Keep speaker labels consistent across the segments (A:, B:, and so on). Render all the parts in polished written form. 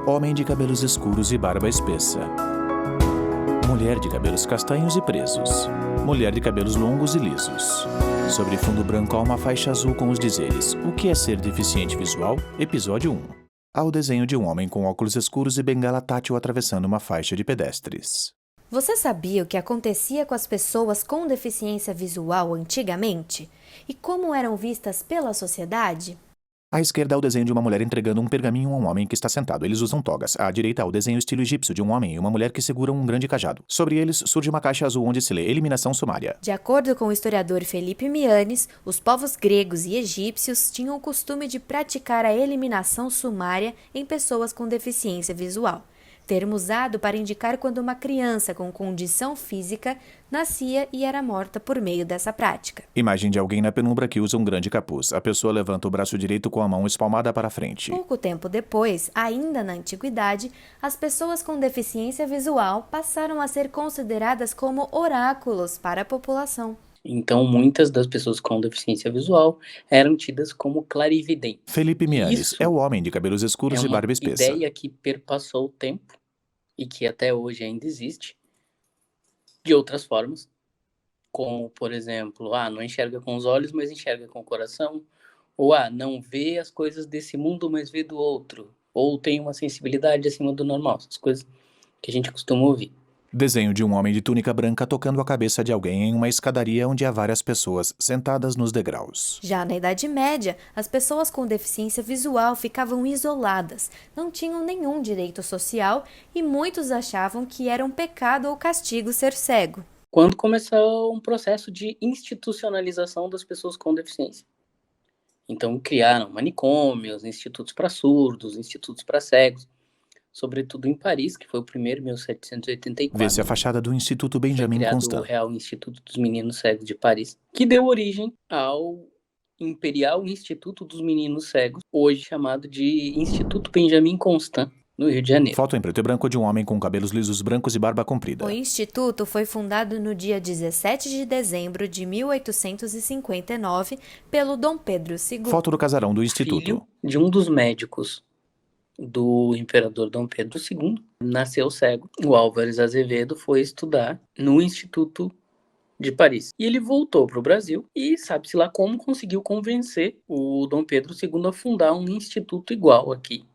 A: Homem de cabelos escuros e barba espessa. Mulher de cabelos castanhos e presos. Mulher de cabelos longos e lisos. Sobre fundo branco há uma faixa azul com os dizeres: O que é ser deficiente visual? Episódio 1. Há o desenho de um homem com óculos escuros e bengala tátil atravessando uma faixa de pedestres.
B: Você sabia o que acontecia com as pessoas com deficiência visual antigamente? E como eram vistas pela sociedade?
A: À esquerda há o desenho de uma mulher entregando um pergaminho a um homem que está sentado. Eles usam togas. À direita há o desenho estilo egípcio de um homem e uma mulher que seguram um grande cajado. Sobre eles surge uma caixa azul onde se lê Eliminação Sumária.
B: De acordo com o historiador Felipe Mianes, os povos gregos e egípcios tinham o costume de praticar a eliminação sumária em pessoas com deficiência visual. Termo usado para indicar quando uma criança com condição física nascia e era morta por meio dessa prática.
A: Imagem de alguém na penumbra que usa um grande capuz. A pessoa levanta o braço direito com a mão espalmada para frente.
B: Pouco tempo depois, ainda na antiguidade, as pessoas com deficiência visual passaram a ser consideradas como oráculos para a população.
C: Então, muitas das pessoas com deficiência visual eram tidas como clarividentes.
A: Felipe Mianes
C: Isso
A: é o homem de cabelos escuros e barba espessa.
C: É uma ideia que perpassou o tempo e que até hoje ainda existe, de outras formas, como, por exemplo, não enxerga com os olhos, mas enxerga com o coração, ou não vê as coisas desse mundo, mas vê do outro, ou tem uma sensibilidade acima do normal, essas coisas que a gente costuma ouvir.
A: Desenho de um homem de túnica branca tocando a cabeça de alguém em uma escadaria onde há várias pessoas sentadas nos degraus.
B: Já na Idade Média, as pessoas com deficiência visual ficavam isoladas, não tinham nenhum direito social e muitos achavam que era um pecado ou castigo ser cego.
C: Quando começou um processo de institucionalização das pessoas com deficiência. Então criaram manicômios, institutos para surdos, institutos para cegos, sobretudo em Paris, que foi o primeiro em 1784.
A: Vê-se a fachada do Instituto Benjamin
C: Constant.
A: Constant.
C: O Real Instituto dos Meninos Cegos de Paris, que deu origem ao Imperial Instituto dos Meninos Cegos, hoje chamado de Instituto Benjamin Constant, no Rio de Janeiro.
A: Foto em preto e branco de um homem com cabelos lisos brancos e barba comprida.
B: O instituto foi fundado no dia 17 de dezembro de 1859 pelo Dom Pedro II.
A: Foto do casarão do instituto.
C: Filho de um dos médicos do imperador Dom Pedro II, nasceu cego. O Álvares Azevedo foi estudar no Instituto de Paris. E ele voltou para o Brasil e sabe-se lá como conseguiu convencer o Dom Pedro II a fundar um instituto igual aqui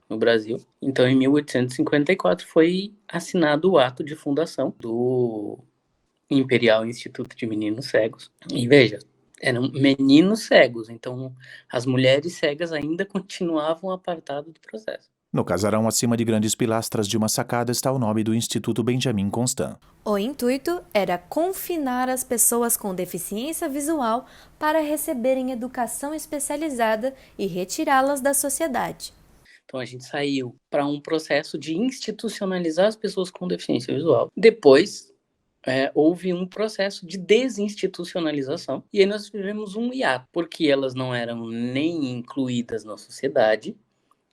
C: no Brasil. Então, em 1854, foi assinado o ato de fundação do Imperial Instituto de Meninos Cegos. E veja, eram meninos cegos, então as mulheres cegas ainda continuavam apartadas do processo.
A: No casarão, acima de grandes pilastras de uma sacada, está o nome do Instituto Benjamin Constant.
B: O intuito era confinar as pessoas com deficiência visual para receberem educação especializada e retirá-las da sociedade.
C: Então a gente saiu para um processo de institucionalizar as pessoas com deficiência visual. Depois, houve um processo de desinstitucionalização e aí nós vivemos um hiato, porque elas não eram nem incluídas na sociedade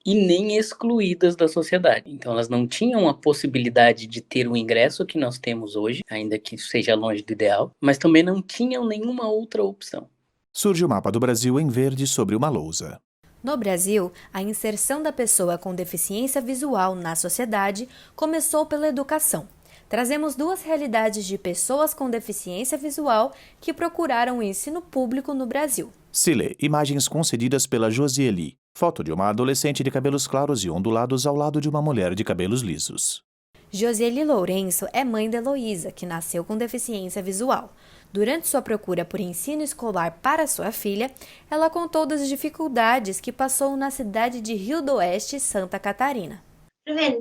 C: e nem excluídas da sociedade. Então elas não tinham a possibilidade de ter o ingresso que nós temos hoje, ainda que seja longe do ideal, mas também não tinham nenhuma outra opção.
A: Surge o mapa do Brasil em verde sobre uma lousa.
B: No Brasil, a inserção da pessoa com deficiência visual na sociedade começou pela educação. Trazemos duas realidades de pessoas com deficiência visual que procuraram o ensino público no Brasil.
A: Se lê imagens concedidas pela Josieli. Foto de uma adolescente de cabelos claros e ondulados ao lado de uma mulher de cabelos lisos.
B: Josieli Lourenço é mãe de Heloísa, que nasceu com deficiência visual. Durante sua procura por ensino escolar para sua filha, ela contou das dificuldades que passou na cidade de Rio do Oeste, Santa Catarina.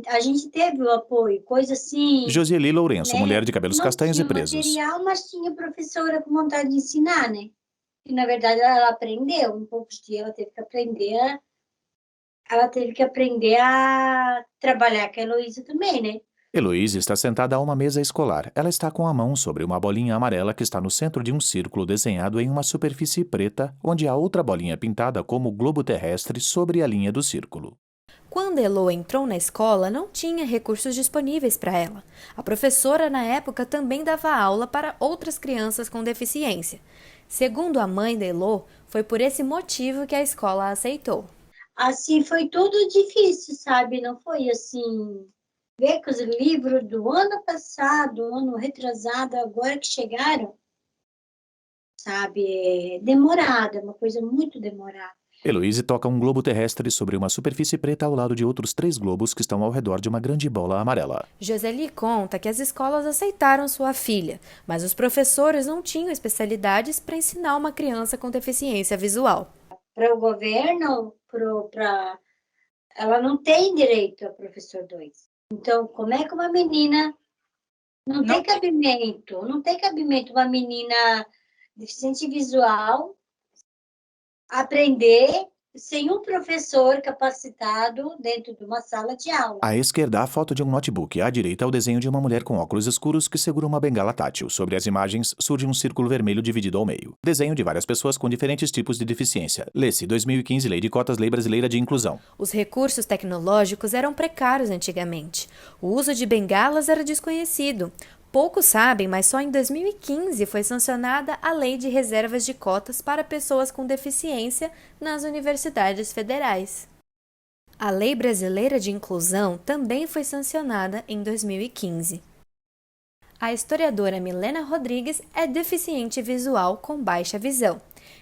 D: A gente teve o apoio, coisa assim...
A: Josieli Lourenço, mulher de cabelos castanhos e presos.
D: Não tinha material, mas tinha professora com vontade de ensinar, né? E, na verdade, ela aprendeu. Em poucos dias, ela teve que aprender a trabalhar com a Heloísa também, né?
A: Heloísa está sentada a uma mesa escolar. Ela está com a mão sobre uma bolinha amarela que está no centro de um círculo desenhado em uma superfície preta, onde há outra bolinha pintada como globo terrestre sobre a linha do círculo.
B: Quando Elo entrou na escola, não tinha recursos disponíveis para ela. A professora, na época, também dava aula para outras crianças com deficiência. Segundo a mãe de Elo, foi por esse motivo que a escola a aceitou.
D: assim, foi tudo difícil, sabe? Não foi assim, ver que os livros do ano passado, ano retrasado, agora que chegaram, sabe? É demorado, é uma coisa muito demorada.
A: Heloise toca um globo terrestre sobre uma superfície preta ao lado de outros 3 globos que estão ao redor de uma grande bola amarela.
B: Joseli conta que as escolas aceitaram sua filha, mas os professores não tinham especialidades para ensinar uma criança com deficiência visual.
D: Para o governo, ela não tem direito a professor 2. Então, como é que uma menina não tem cabimento uma menina deficiente visual aprender sem um professor capacitado dentro de uma sala de aula?
A: À esquerda, a foto de um notebook. À direita, o desenho de uma mulher com óculos escuros que segura uma bengala tátil. Sobre as imagens, surge um círculo vermelho dividido ao meio. Desenho de várias pessoas com diferentes tipos de deficiência. Lê-se 2015, Lei de Cotas, Lei Brasileira de Inclusão.
B: Os recursos tecnológicos eram precários antigamente. O uso de bengalas era desconhecido. Poucos sabem, mas só em 2015 foi sancionada a Lei de Reservas de Cotas para pessoas com deficiência nas universidades federais. A Lei Brasileira de Inclusão também foi sancionada em 2015. A historiadora Milena Rodrigues é deficiente visual com baixa visão.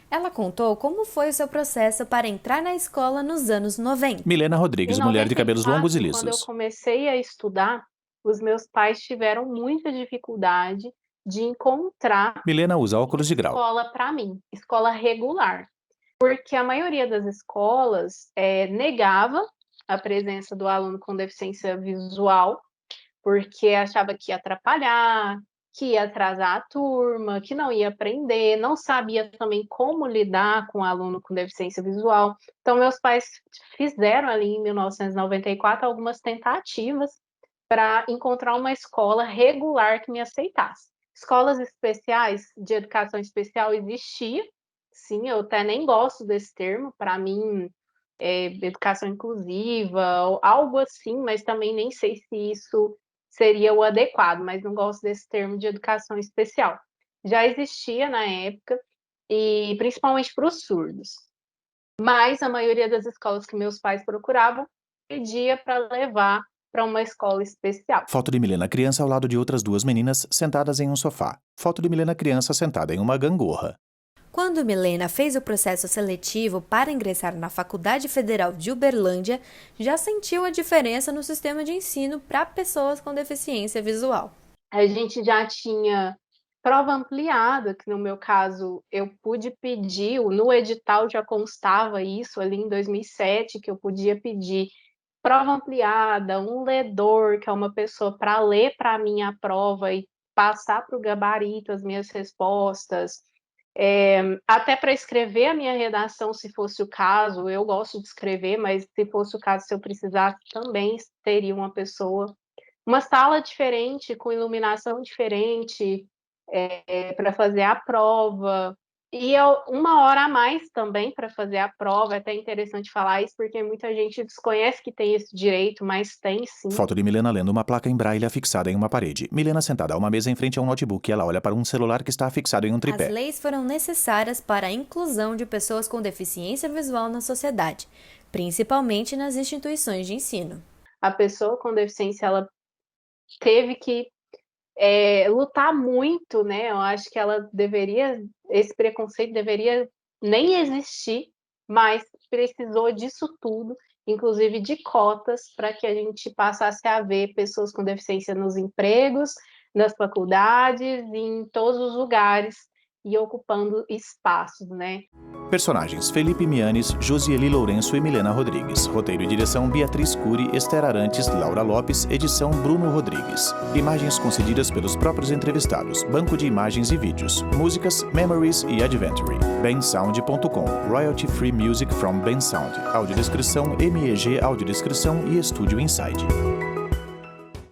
B: Ela contou como foi o seu processo para entrar na escola nos anos 90.
A: Milena Rodrigues, mulher de cabelos longos e lisos.
E: Quando eu comecei a estudar, os meus pais tiveram muita dificuldade de encontrar
A: Milena usa óculos de grau.
E: escola para mim, escola regular. Porque a maioria das escolas negava a presença do aluno com deficiência visual, porque achava que ia atrapalhar, que ia atrasar a turma, que não ia aprender, não sabia também como lidar com o aluno com deficiência visual. Então, meus pais fizeram ali em 1994 algumas tentativas para encontrar uma escola regular que me aceitasse. Escolas especiais, de educação especial, existia, sim, eu até nem gosto desse termo, para mim, educação inclusiva, ou algo assim, mas também nem sei se isso seria o adequado, mas não gosto desse termo de educação especial. Já existia na época, e principalmente para os surdos. Mas a maioria das escolas que meus pais procuravam pedia para levar para uma escola especial.
A: Foto de Milena criança ao lado de outras 2 meninas sentadas em um sofá. Foto de Milena criança sentada em uma gangorra.
B: Quando Milena fez o processo seletivo para ingressar na Faculdade Federal de Uberlândia, já sentiu a diferença no sistema de ensino para pessoas com deficiência visual.
E: A gente já tinha prova ampliada, que no meu caso eu pude pedir, no edital já constava isso ali em 2007, que eu podia pedir prova ampliada, um ledor, que é uma pessoa para ler para mim a prova e passar para o gabarito as minhas respostas, até para escrever a minha redação, se fosse o caso. Eu gosto de escrever, mas se fosse o caso, se eu precisasse, também teria uma pessoa. Uma sala diferente, com iluminação diferente, para fazer a prova. E 1 hora a mais também para fazer a prova. É até interessante falar isso, porque muita gente desconhece que tem esse direito, mas tem sim.
A: Foto de Milena lendo uma placa em braille afixada em uma parede. Milena sentada a uma mesa em frente a um notebook. Ela olha para um celular que está afixado em um tripé.
B: As leis foram necessárias para a inclusão de pessoas com deficiência visual na sociedade, principalmente nas instituições de ensino.
E: A pessoa com deficiência, ela teve que lutar muito, né? Eu acho que esse preconceito deveria nem existir, mas precisou disso tudo, inclusive de cotas, para que a gente passasse a ver pessoas com deficiência nos empregos, nas faculdades, em todos os lugares e ocupando espaços, né?
A: Personagens: Felipe Mianes, Josieli Lourenço e Milena Rodrigues. Roteiro e direção: Beatriz Cury, Esther Arantes, Laura Lopes. Edição: Bruno Rodrigues. Imagens concedidas pelos próprios entrevistados. Banco de imagens e vídeos. Músicas: Memories e Adventure. bensound.com. Royalty Free Music from Bensound. Audiodescrição: MEG Audiodescrição e Estúdio Inside.